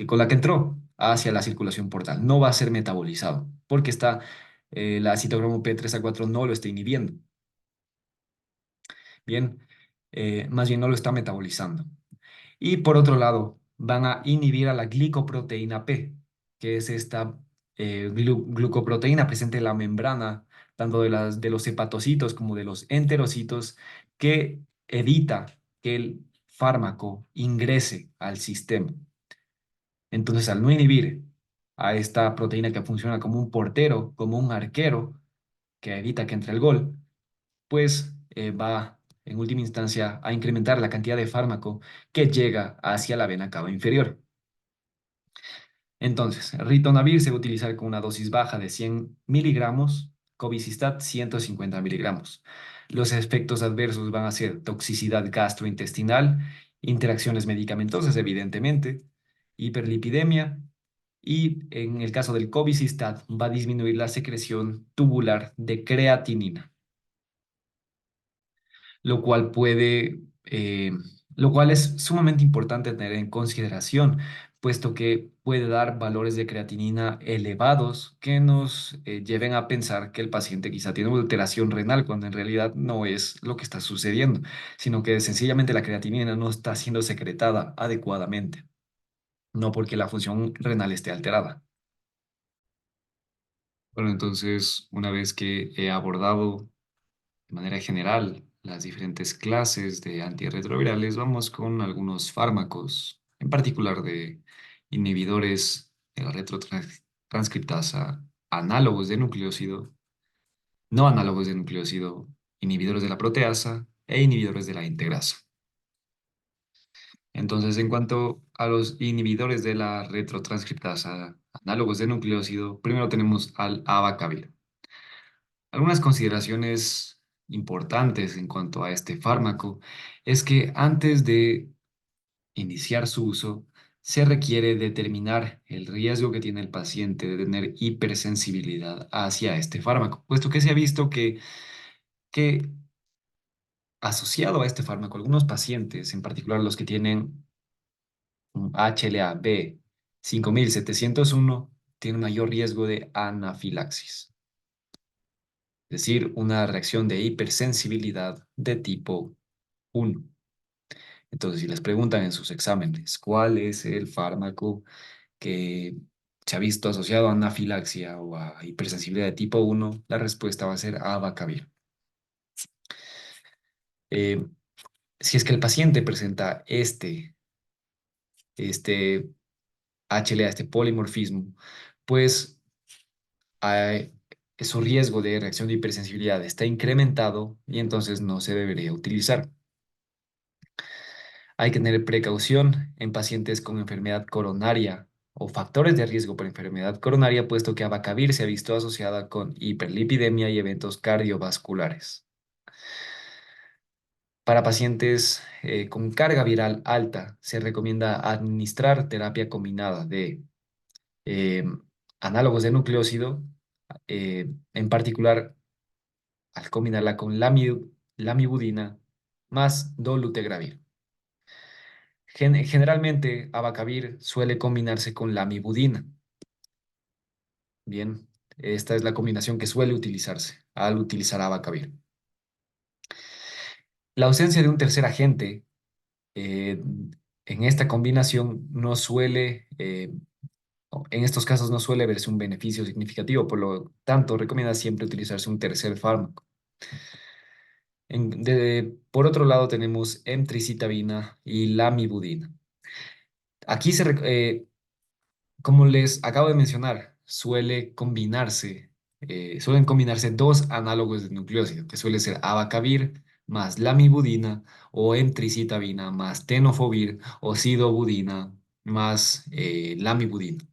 con la que entró hacia la circulación portal. No va a ser metabolizado, porque la citocromo P3A4 no lo está inhibiendo. Bien, más bien no lo está metabolizando. Y por otro lado, van a inhibir a la glicoproteína P, que es esta glucoproteína presente en la membrana, tanto de los hepatocitos como de los enterocitos, que evita que el fármaco ingrese al sistema. Entonces, al no inhibir a esta proteína que funciona como un portero, como un arquero, que evita que entre el gol, pues va en última instancia a incrementar la cantidad de fármaco que llega hacia la vena cava inferior. Entonces, ritonavir se va a utilizar con una dosis baja de 100 miligramos, cobicistat 150 miligramos. Los efectos adversos van a ser toxicidad gastrointestinal, interacciones medicamentosas, evidentemente, hiperlipidemia y en el caso del cobicistat va a disminuir la secreción tubular de creatinina, lo cual lo cual es sumamente importante tener en consideración, puesto que puede dar valores de creatinina elevados que nos lleven a pensar que el paciente quizá tiene una alteración renal, cuando en realidad no es lo que está sucediendo, sino que sencillamente la creatinina no está siendo secretada adecuadamente, no porque la función renal esté alterada. Bueno, entonces, una vez que he abordado de manera general las diferentes clases de antirretrovirales, vamos con algunos fármacos, en particular de inhibidores de la retrotranscriptasa, análogos de nucleócido, no análogos de nucleócido, inhibidores de la proteasa e inhibidores de la integrasa. Entonces, en cuanto a los inhibidores de la retrotranscriptasa, análogos de nucleócido, primero tenemos al abacavir. Algunas consideraciones importantes en cuanto a este fármaco es que antes de iniciar su uso, se requiere determinar el riesgo que tiene el paciente de tener hipersensibilidad hacia este fármaco, puesto que se ha visto que asociado a este fármaco, algunos pacientes, en particular los que tienen un HLA-B 5701, tienen mayor riesgo de anafilaxis, es decir, una reacción de hipersensibilidad de tipo 1. Entonces, si les preguntan en sus exámenes cuál es el fármaco que se ha visto asociado a anafilaxia o a hipersensibilidad de tipo 1, la respuesta va a ser abacavir. Eh, si es que el paciente presenta este HLA, este polimorfismo, pues hay- su riesgo de reacción de hipersensibilidad está incrementado y entonces no se debería utilizar. Hay que tener precaución en pacientes con enfermedad coronaria o factores de riesgo por enfermedad coronaria, puesto que abacavir se ha visto asociada con hiperlipidemia y eventos cardiovasculares. Para pacientes con carga viral alta, se recomienda administrar terapia combinada de eh, análogos de nucleócido, en particular al combinarla con lamivudina más dolutegravir. Generalmente, abacavir suele combinarse con lamivudina. Bien, esta es la combinación que suele utilizarse al utilizar abacavir. La ausencia de un tercer agente eh, en esta combinación no suele, en estos casos no suele verse un beneficio significativo, por lo tanto, recomienda siempre utilizarse un tercer fármaco. Por otro lado, tenemos emtricitabina y lamivudina. Aquí como les acabo de mencionar, suelen combinarse dos análogos de nucleócido, que suele ser abacavir más lamivudina o emtricitabina más tenofovir o sidobudina más lamivudina.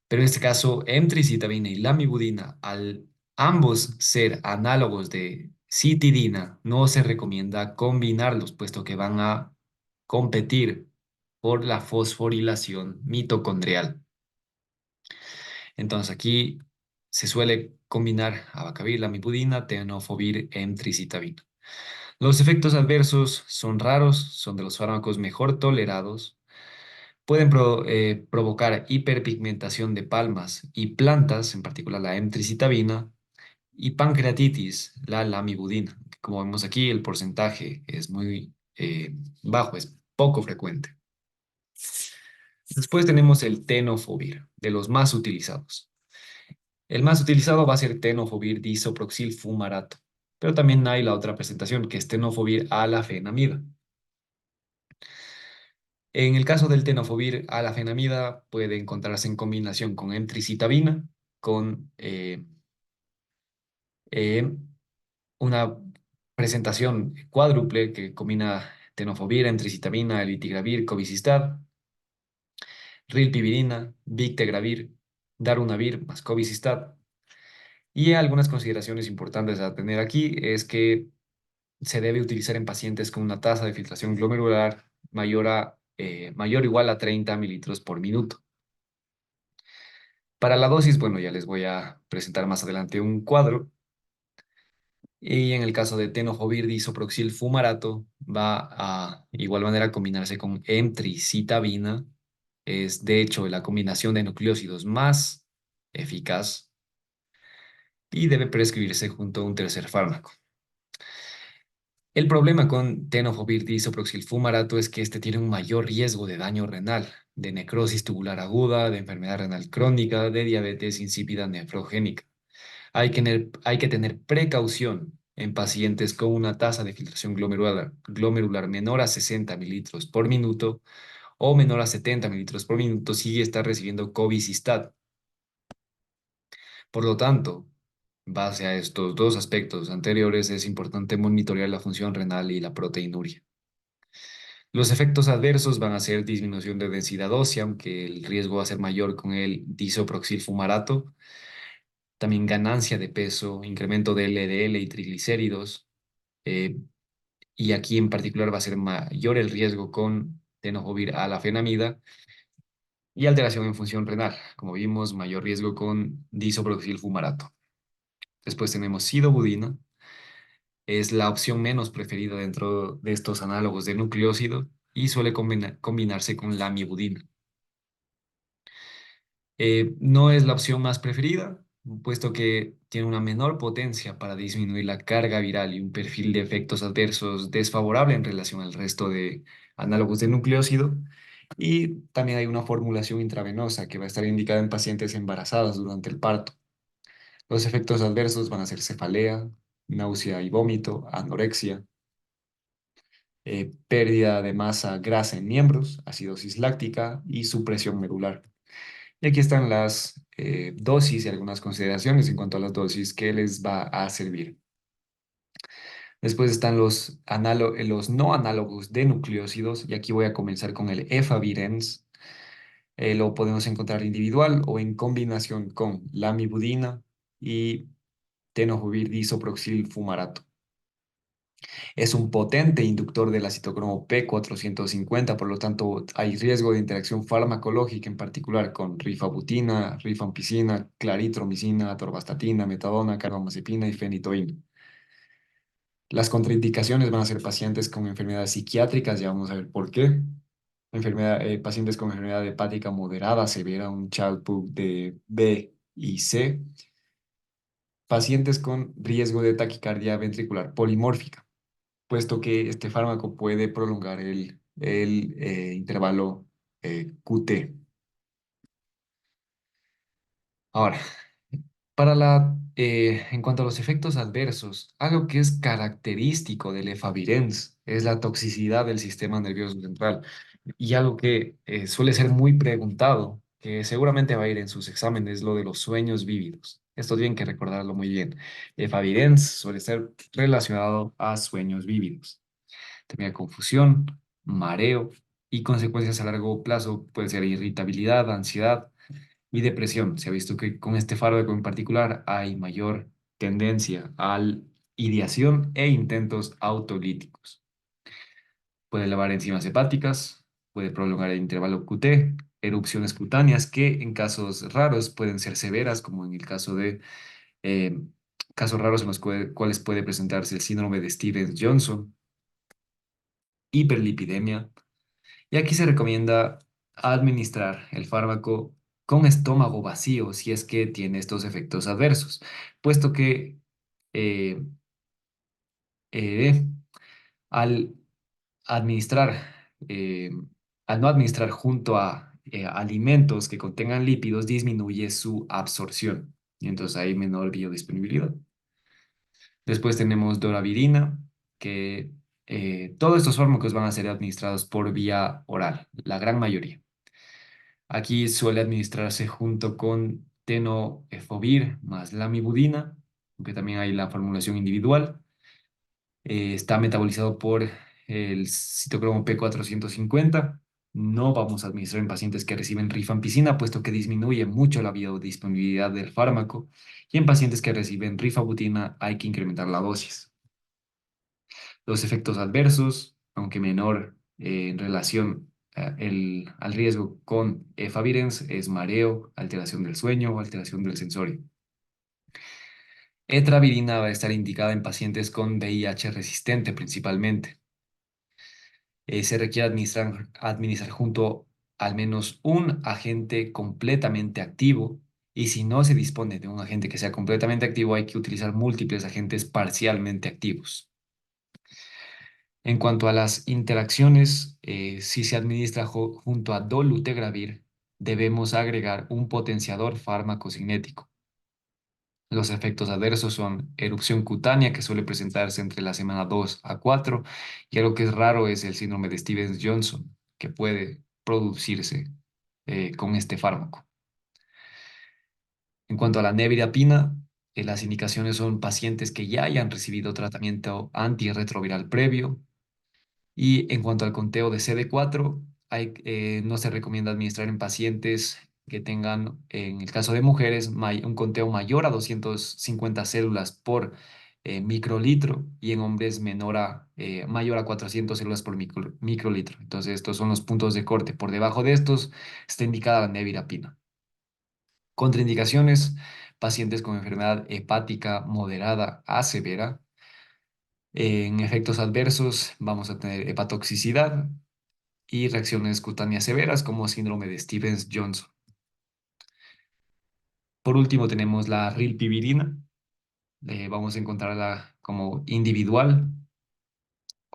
Pero en este caso, emtricitabina y lamivudina, al ambos ser análogos de citidina, no se recomienda combinarlos, puesto que van a competir por la fosforilación mitocondrial. Entonces aquí se suele combinar abacavir, lamivudina, tenofovir, emtricitabina. Los efectos adversos son raros, son de los fármacos mejor tolerados. Pueden provocar hiperpigmentación de palmas y plantas, en particular la emtricitabina, y pancreatitis, la lamivudina. Como vemos aquí, el porcentaje es muy bajo, es poco frecuente. Después tenemos el tenofovir, de los más utilizados. El más utilizado va a ser tenofovir disoproxil fumarato, pero también hay la otra presentación que es tenofovir alafenamida. En el caso del tenofovir alafenamida puede encontrarse en combinación con emtricitabina, con eh, una presentación cuádruple que combina tenofovir, emtricitabina, elitigravir, cobicistat, rilpivirina, victegravir, darunavir más cobicistat. Y algunas consideraciones importantes a tener aquí es que se debe utilizar en pacientes con una tasa de filtración glomerular mayor o igual a 30 mililitros por minuto. Para la dosis, bueno, ya les voy a presentar más adelante un cuadro. Y en el caso de tenofovir disoproxil fumarato, va a igual manera combinarse con emtricitabina. Es de hecho la combinación de nucleócidos más eficaz y debe prescribirse junto a un tercer fármaco. El problema con tenofovir disoproxil fumarato es que este tiene un mayor riesgo de daño renal, de necrosis tubular aguda, de enfermedad renal crónica, de diabetes insípida nefrogénica. Hay que tener precaución en pacientes con una tasa de filtración glomerular menor a 60 mililitros por minuto o menor a 70 mililitros por minuto si está recibiendo cobicistat. Por lo tanto, en base a estos dos aspectos anteriores, es importante monitorear la función renal y la proteinuria. Los efectos adversos van a ser disminución de densidad ósea, aunque el riesgo va a ser mayor con el disoproxil fumarato. También ganancia de peso, incremento de LDL y triglicéridos. eh, y aquí en particular va a ser mayor el riesgo con tenofovir alafenamida y alteración en función renal. Como vimos, mayor riesgo con disoproxil-fumarato. Después tenemos sidobudina, es la opción menos preferida dentro de estos análogos de nucleócido y suele combinarse con lamivudina. No es la opción más preferida, puesto que tiene una menor potencia para disminuir la carga viral y un perfil de efectos adversos desfavorable en relación al resto de análogos de nucleócido. Y también hay una formulación intravenosa que va a estar indicada en pacientes embarazadas durante el parto. Los efectos adversos van a ser cefalea, náusea y vómito, anorexia, pérdida de masa grasa en miembros, acidosis láctica y supresión medular. Y aquí están las dosis y algunas consideraciones en cuanto a las dosis que les va a servir. Después están los no análogos de nucleócidos y aquí voy a comenzar con el efavirenz. Lo podemos encontrar individual o en combinación con lamivudina y tenofovir disoproxil fumarato. Es un potente inductor del citocromo P450, por lo tanto hay riesgo de interacción farmacológica, en particular con rifabutina, rifampicina, claritromicina, atorvastatina, metadona, carbamazepina y fenitoína. Las contraindicaciones van a ser pacientes con enfermedades psiquiátricas, ya vamos a ver por qué. Pacientes con enfermedad hepática moderada, severa, un Child-Pugh de B y C. Pacientes con riesgo de taquicardia ventricular polimórfica, puesto que este fármaco puede prolongar el intervalo QT. Ahora, en cuanto a los efectos adversos, algo que es característico del efavirenz es la toxicidad del sistema nervioso central y algo que suele ser muy preguntado, que seguramente va a ir en sus exámenes, lo de los sueños vívidos. Esto tienen que recordarlo muy bien. Efavirenz suele ser relacionado a sueños vívidos. Tenía confusión, mareo y consecuencias a largo plazo puede ser irritabilidad, ansiedad y depresión. Se ha visto que con este fármaco en particular hay mayor tendencia a ideación e intentos autolíticos. Puede elevar enzimas hepáticas, puede prolongar el intervalo QT, erupciones cutáneas que en casos raros pueden ser severas, como en el caso de eh, casos raros en los cuales puede presentarse el síndrome de Stevens-Johnson, hiperlipidemia. Y aquí se recomienda administrar el fármaco con estómago vacío si es que tiene estos efectos adversos, puesto que eh, eh, al administrar, eh, al no administrar junto a alimentos que contengan lípidos, disminuye su absorción y entonces hay menor biodisponibilidad. Después tenemos doravirina, que todos estos fármacos van a ser administrados por vía oral, la gran mayoría. Aquí suele administrarse junto con tenofovir más lamivudina, aunque también hay la formulación individual. Está metabolizado por el citocromo P450. No vamos a administrar en pacientes que reciben rifampicina, puesto que disminuye mucho la biodisponibilidad del fármaco. Y en pacientes que reciben rifabutina hay que incrementar la dosis. Los efectos adversos, aunque menor en relación al riesgo con efavirenz, es mareo, alteración del sueño o alteración del sensorio. Etravirina va a estar indicada en pacientes con VIH resistente principalmente. Se requiere administrar junto al menos un agente completamente activo y si no se dispone de un agente que sea completamente activo, hay que utilizar múltiples agentes parcialmente activos. En cuanto a las interacciones, si se administra junto a dolutegravir, debemos agregar un potenciador farmacocinético. Los efectos adversos son erupción cutánea, que suele presentarse entre la semana 2 a 4, y algo que es raro es el síndrome de Stevens-Johnson, que puede producirse con este fármaco. En cuanto a la nevirapina, las indicaciones son pacientes que ya hayan recibido tratamiento antirretroviral previo. Y en cuanto al conteo de CD4, no se recomienda administrar en pacientes que tengan, en el caso de mujeres, un conteo mayor a 250 células por microlitro y en hombres mayor a 400 células por microlitro. Entonces, estos son los puntos de corte. Por debajo de estos está indicada la nevirapina. Contraindicaciones: pacientes con enfermedad hepática moderada a severa. En efectos adversos vamos a tener hepatotoxicidad y reacciones cutáneas severas como síndrome de Stevens-Johnson. Por último tenemos la rilpivirina. Vamos a encontrarla como individual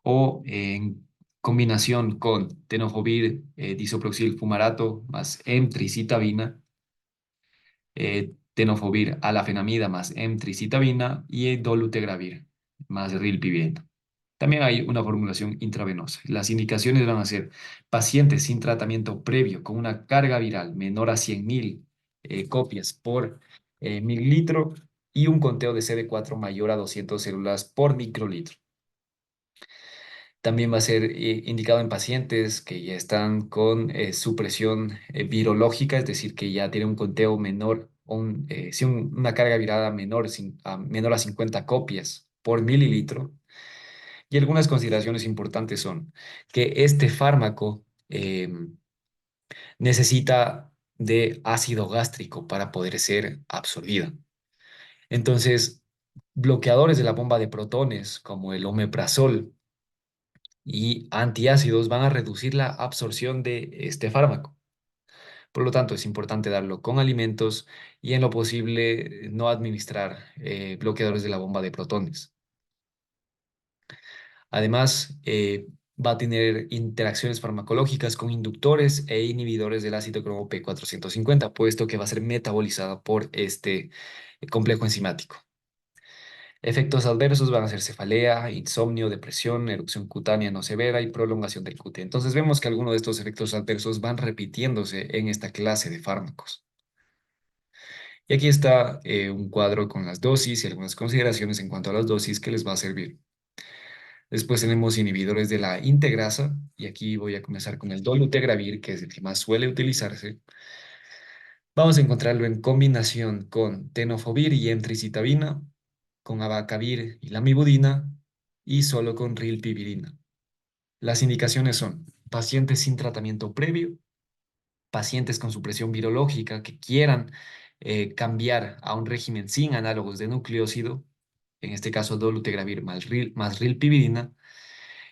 o en combinación con tenofovir, disoproxil fumarato más emtricitabina, tenofovir alafenamida más emtricitabina y dolutegravir más rilpivirina. También hay una formulación intravenosa. Las indicaciones van a ser pacientes sin tratamiento previo con una carga viral menor a 100.000 copias por mililitro y un conteo de CD4 mayor a 200 células por microlitro. También va a ser indicado en pacientes que ya están con supresión virológica, es decir, que ya tienen un conteo menor, sí, una carga viral menor a 50 copias por mililitro. Y algunas consideraciones importantes son que este fármaco necesita de ácido gástrico para poder ser absorbido. Entonces, bloqueadores de la bomba de protones como el omeprazol y antiácidos van a reducir la absorción de este fármaco. Por lo tanto, es importante darlo con alimentos y en lo posible no administrar bloqueadores de la bomba de protones. Además, va a tener interacciones farmacológicas con inductores e inhibidores del ácido cromo P450, puesto que va a ser metabolizada por este complejo enzimático. Efectos adversos van a ser cefalea, insomnio, depresión, erupción cutánea no severa y prolongación del QT. Entonces vemos que algunos de estos efectos adversos van repitiéndose en esta clase de fármacos. Y aquí está un cuadro con las dosis y algunas consideraciones en cuanto a las dosis que les va a servir. Después tenemos inhibidores de la integrasa, y aquí voy a comenzar con el dolutegravir, que es el que más suele utilizarse. Vamos a encontrarlo en combinación con tenofovir y emtricitabina, con abacavir y lamivudina, y solo con rilpivirina. Las indicaciones son pacientes sin tratamiento previo, pacientes con supresión virológica que quieran cambiar a un régimen sin análogos de nucleócido, en este caso dolutegravir más rilpivirina,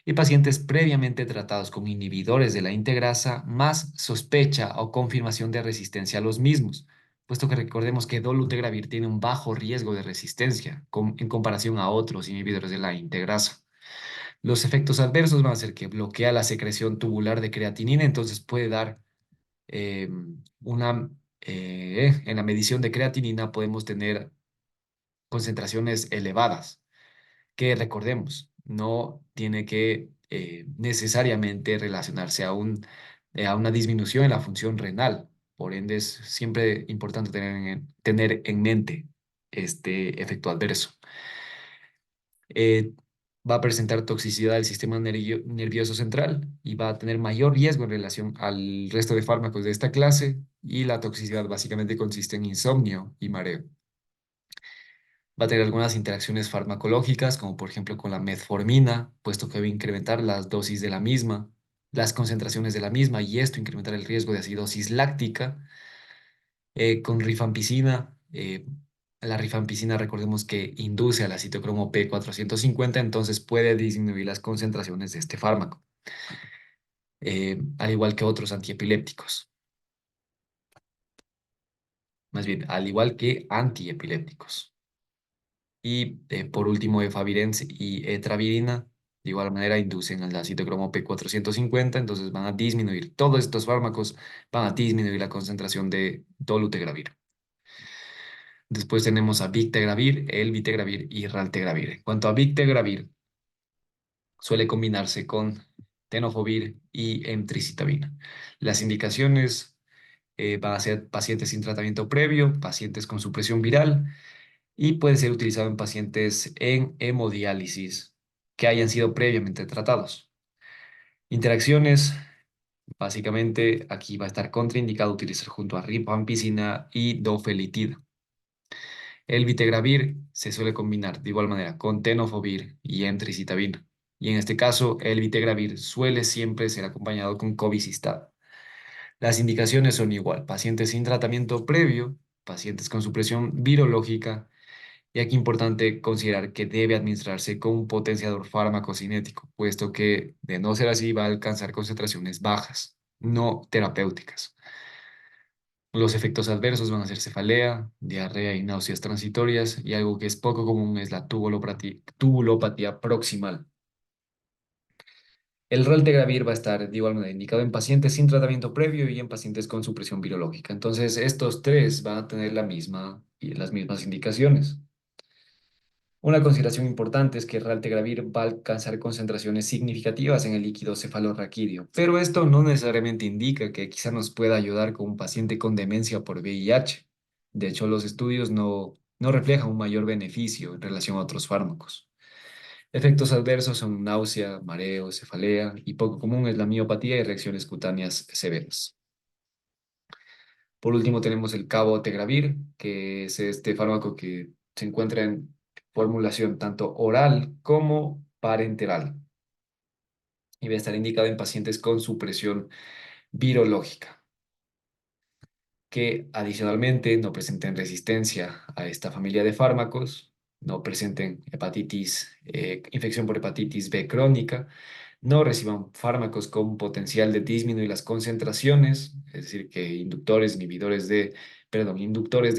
y pacientes previamente tratados con inhibidores de la integrasa más sospecha o confirmación de resistencia a los mismos, puesto que recordemos que dolutegravir tiene un bajo riesgo de resistencia en comparación a otros inhibidores de la integrasa. Los efectos adversos van a ser que bloquea la secreción tubular de creatinina, entonces puede dar eh, en la medición de creatinina podemos tener concentraciones elevadas que recordemos, no tiene que necesariamente relacionarse a una disminución en la función renal. Por ende, es siempre importante tener en mente este efecto adverso. Eh, Va a presentar toxicidad del sistema nervioso central y va a tener mayor riesgo en relación al resto de fármacos de esta clase, y la toxicidad básicamente consiste en insomnio y mareo. Va a tener algunas interacciones farmacológicas, como por ejemplo con la metformina, puesto que va a incrementar las dosis de la misma, las concentraciones de la misma, y esto incrementar el riesgo de acidosis láctica. Con rifampicina, la rifampicina recordemos que induce al citocromo P450, entonces puede disminuir las concentraciones de este fármaco, al igual que otros antiepilépticos, más bien, al igual que antiepilépticos. Y por último, efavirenz y etravirina, de igual manera, inducen al citocromo P450, entonces van a disminuir, todos estos fármacos van a disminuir la concentración de dolutegravir. Después tenemos a Victegravir, el Vitegravir y Raltegravir. En cuanto a Victegravir, suele combinarse con tenofovir y emtricitabina. Las indicaciones van a ser pacientes sin tratamiento previo, pacientes con supresión viral, y puede ser utilizado en pacientes en hemodiálisis que hayan sido previamente tratados. Interacciones, básicamente aquí va a estar contraindicado utilizar junto a rifampicina y dofelitida. El vitegravir se suele combinar de igual manera con tenofovir y emtricitabina. Y en este caso, el vitegravir suele siempre ser acompañado con cobicistat. Las indicaciones son igual, pacientes sin tratamiento previo, pacientes con supresión virológica, y aquí importante considerar que debe administrarse con un potenciador farmacocinético, puesto que de no ser así va a alcanzar concentraciones bajas, no terapéuticas. Los efectos adversos van a ser cefalea, diarrea y náuseas transitorias, y algo que es poco común es la tubulopatía proximal. El raltegravir va a estar de igual manera indicado en pacientes sin tratamiento previo y en pacientes con supresión virológica. Entonces, estos tres van a tener las mismas indicaciones. Una consideración importante es que el raltegravir va a alcanzar concentraciones significativas en el líquido cefalorraquídeo, pero esto no necesariamente indica que quizá nos pueda ayudar con un paciente con demencia por VIH. De hecho, los estudios no reflejan un mayor beneficio en relación a otros fármacos. Efectos adversos son náusea, mareo, cefalea y poco común es la miopatía y reacciones cutáneas severas. Por último tenemos el cabotegravir, que es este fármaco que se encuentra en formulación tanto oral como parenteral y va a estar indicado en pacientes con supresión virológica que adicionalmente no presenten resistencia a esta familia de fármacos, no presenten infección por hepatitis B crónica, no reciban fármacos con potencial de disminuir las concentraciones, es decir, que inductores de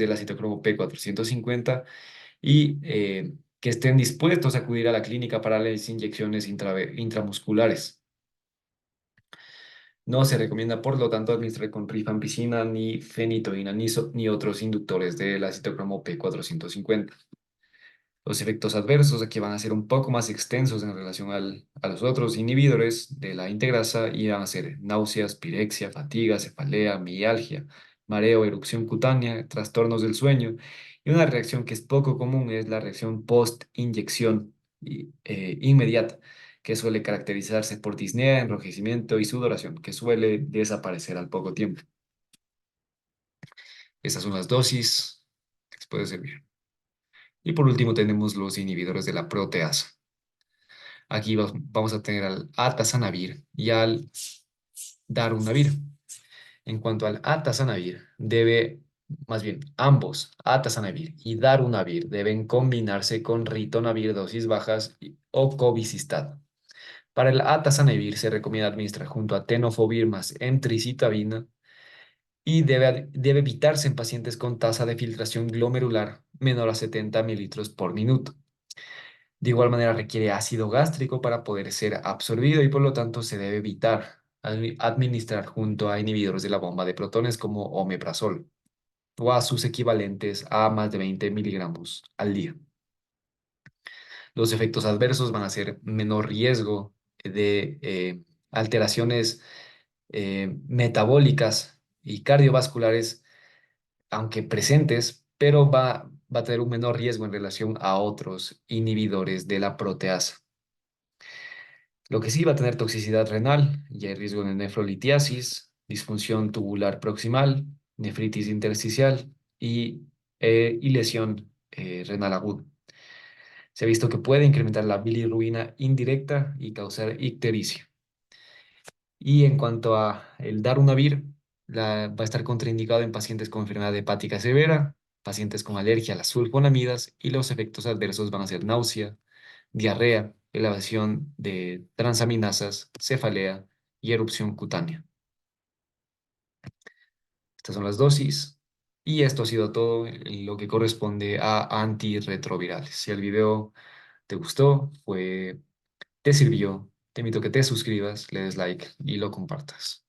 la citocromo P450 y que estén dispuestos a acudir a la clínica para las inyecciones intramusculares. No se recomienda, por lo tanto, administrar con rifampicina, ni fenitoína, ni otros inductores de la citocromo P450. Los efectos adversos aquí van a ser un poco más extensos en relación a los otros inhibidores de la integrasa y van a ser náuseas, pirexia, fatiga, cefalea, mialgia, mareo, erupción cutánea, trastornos del sueño y una reacción que es poco común es la reacción post-inyección inmediata, que suele caracterizarse por disnea, enrojecimiento y sudoración, que suele desaparecer al poco tiempo. Estas son las dosis que les puede servir. Y por último tenemos los inhibidores de la proteasa. Aquí vamos a tener al atazanavir y al darunavir. En cuanto al atazanavir, más bien, ambos, atazanavir y darunavir, deben combinarse con ritonavir dosis bajas o cobicistat. Para el atazanavir se recomienda administrar junto a tenofovir más emtricitabina y debe evitarse en pacientes con tasa de filtración glomerular menor a 70 mililitros por minuto. De igual manera requiere ácido gástrico para poder ser absorbido y por lo tanto se debe evitar administrar junto a inhibidores de la bomba de protones como omeprazol o a sus equivalentes a más de 20 miligramos al día. Los efectos adversos van a ser menor riesgo de alteraciones metabólicas y cardiovasculares, aunque presentes, pero va a tener un menor riesgo en relación a otros inhibidores de la proteasa. Lo que sí va a tener toxicidad renal y hay riesgo de nefrolitiasis, disfunción tubular proximal, nefritis intersticial y lesión renal aguda. Se ha visto que puede incrementar la bilirrubina indirecta y causar ictericia. Y en cuanto a el darunavir, va a estar contraindicado en pacientes con enfermedad hepática severa, pacientes con alergia a las sulfonamidas y los efectos adversos van a ser náusea, diarrea, elevación de transaminasas, cefalea y erupción cutánea. Estas son las dosis y esto ha sido todo en lo que corresponde a antirretrovirales. Si el video te gustó, te sirvió, te invito a que te suscribas, le des like y lo compartas.